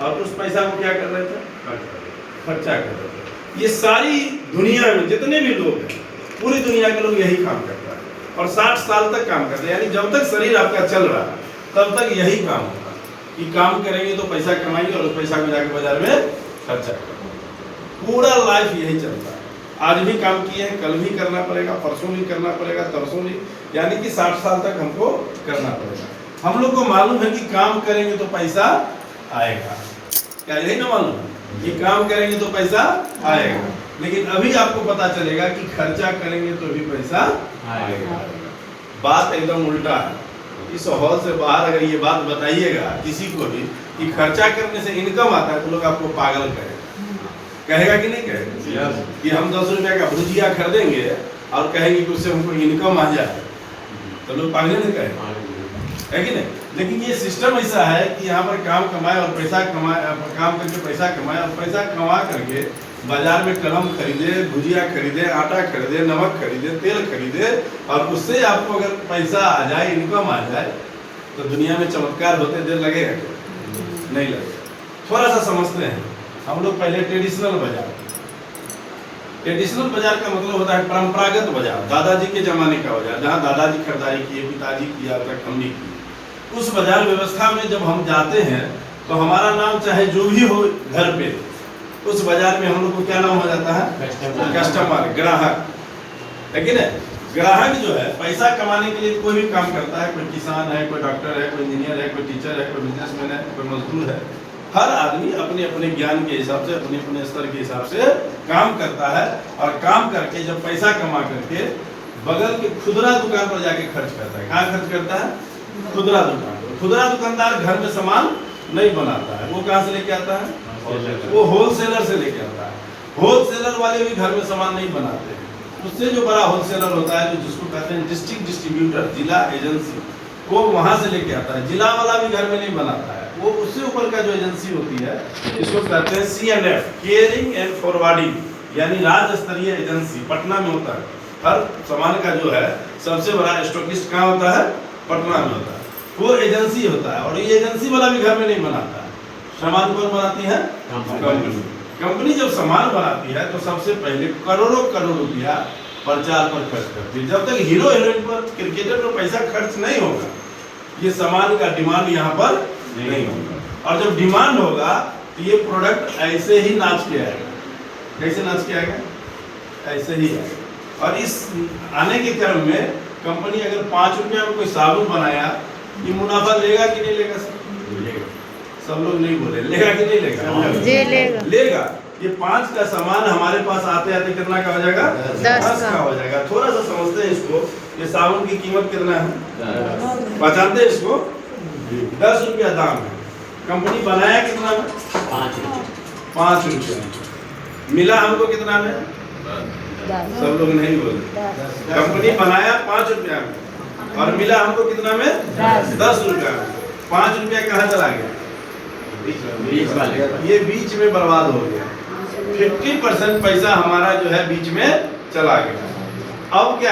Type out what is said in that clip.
और उस पैसा को क्या कर रहे थे? खर्चा कर रहे थे। ये सारी दुनिया में जितने भी लोग हैं, पूरी दुनिया के लोग यही काम करता है और 60 साल तक काम करते हैं। यानी जब तक शरीर आपका चल रहा है तब तक यही काम होगा कि काम करेंगे तो पैसा कमाएंगे और उस पैसा को जाके बाजार में खर्चा करेंगे। पूरा लाइफ यही चलता है। आज भी काम किए हैं, कल भी करना पड़ेगा, परसों भी करना पड़ेगा, तरसों भी, यानी कि 60 साल तक हमको करना पड़ेगा। हम लोग को मालूम है कि काम करेंगे तो पैसा आएगा, क्या यही ना मालूम है कि काम करेंगे तो पैसा आएगा, लेकिन अभी आपको पता चलेगा कि खर्चा करेंगे तो भी पैसा आएगा। बात एकदम उल्टा है। इस हॉल से बाहर अगर ये बात बताइएगा किसी को भी कि खर्चा करने से इनकम आता है तो लोग आपको पागल कहेगा कि नहीं कहेगा? कि हम 10 रुपये का भुजिया खरीदेंगे और कहेंगे कि उससे हमको इनकम आ जाए, तो लोग पागल नहीं कहेंगे, है कि नहीं? लेकिन ये सिस्टम ऐसा है कि यहाँ पर काम कमाए और पैसा कमाए, काम करके पैसा कमाए और पैसा कमा करके बाजार में कलम खरीदे, भुजिया खरीदे, आटा खरीदे, नमक खरीदे, तेल खरीदे और उससे आपको अगर पैसा आ जाए, इनकम आ जाए, तो दुनिया में चमत्कार होते देर लगेगा? नहीं लगेगा। थोड़ा सा समझते हैं हम लोग। पहले ट्रेडिशनल बाजार का मतलब होता है परंपरागत बाजार, दादाजी के जमाने का बाजार, जहाँ दादाजी खरीदारी किए, पिताजी किया, तक हमने की। उस बाजार व्यवस्था में जब हम जाते हैं तो हमारा नाम चाहे जो भी हो घर पे, उस बाजार में हम लोग को क्या नाम हो जाता है? कस्टमर, ग्राहक, है कि नहीं? ग्राहक जो है पैसा कमाने के लिए कोई भी काम करता है। कोई किसान है, कोई डॉक्टर है, कोई इंजीनियर है, कोई टीचर है, कोई बिजनेसमैन है, कोई मजदूर है। हर आदमी अपने अपने ज्ञान के हिसाब से, अपने अपने स्तर के हिसाब से काम करता है और काम करके जब पैसा कमा करके बगल के खुदरा दुकान पर जाके खर्च करता है। कहाँ खर्च करता है? खुदरा दुकान पर। खुदरा दुकानदार घर में सामान नहीं बनाता है, वो कहाँ से लेके आता है? वो होलसेलर से लेके आता है। होलसेलर वाले भी घर में सामान नहीं बनाते हैं। उससे जो बड़ा होलसेलर होता है, जो जिसको कहते हैं डिस्ट्रिक्ट डिस्ट्रीब्यूटर, जिला एजेंसी, वो वहां से लेके आता है। जिला वाला भी घर में नहीं बनाता है, वो उससे ऊपर का जो एजेंसी होती है इसको कहते हैं CNF, केयरिंग एंड फॉरवर्डिंग, यानी राज्य स्तरीय एजेंसी, पटना में होता है। हर सामान का जो है सबसे बड़ा स्टॉकिस्ट कहाँ होता है? पटना में होता है। वो एजेंसी होता है और ये एजेंसी वाला भी घर में नहीं बनाता है। सामान कौन बनाती है? कंपनी। कंपनी जब सामान बनाती है तो सबसे पहले करोड़ों करोड़ रुपया प्रचार पर खर्च करती है। जब तक हीरो हीरोइन पर, क्रिकेटर पर पैसा खर्च नहीं होगा, ये सामान का डिमांड यहाँ पर नहीं होगा। और जब डिमांड होगा तो ये प्रोडक्ट ऐसे ही नाच के आएगा। कैसे नाच के आएगा? ऐसे ही आएगा। और इस आने के क्रम में कंपनी अगर 5 रुपया में कोई साबुन बनाया, ये मुनाफा लेगा कि नहीं लेगा? सब लोग नहीं बोले, लेगा कि नहीं लेगा? लेगा। ये 5 का सामान हमारे पास आते आते कितना का हो जाएगा? 10 का हो जाएगा। थोड़ा सा समझते हैं इसको। ये साबुन की कीमत कितना है? पहचानते हैं इसको? 10 रुपया दाम है। कंपनी बनाया कितना में? 5 रुपया। मिला हमको कितना में? सब लोग नहीं बोले। कंपनी बनाया 5 रुपया में और मिला हमको कितना में? 10 रुपया में। 5 रुपया कहाँ चला गया? ये बीच में बर्बाद हो गया। 50% पैसा हमारा जो है बीच में चला गया। अब क्या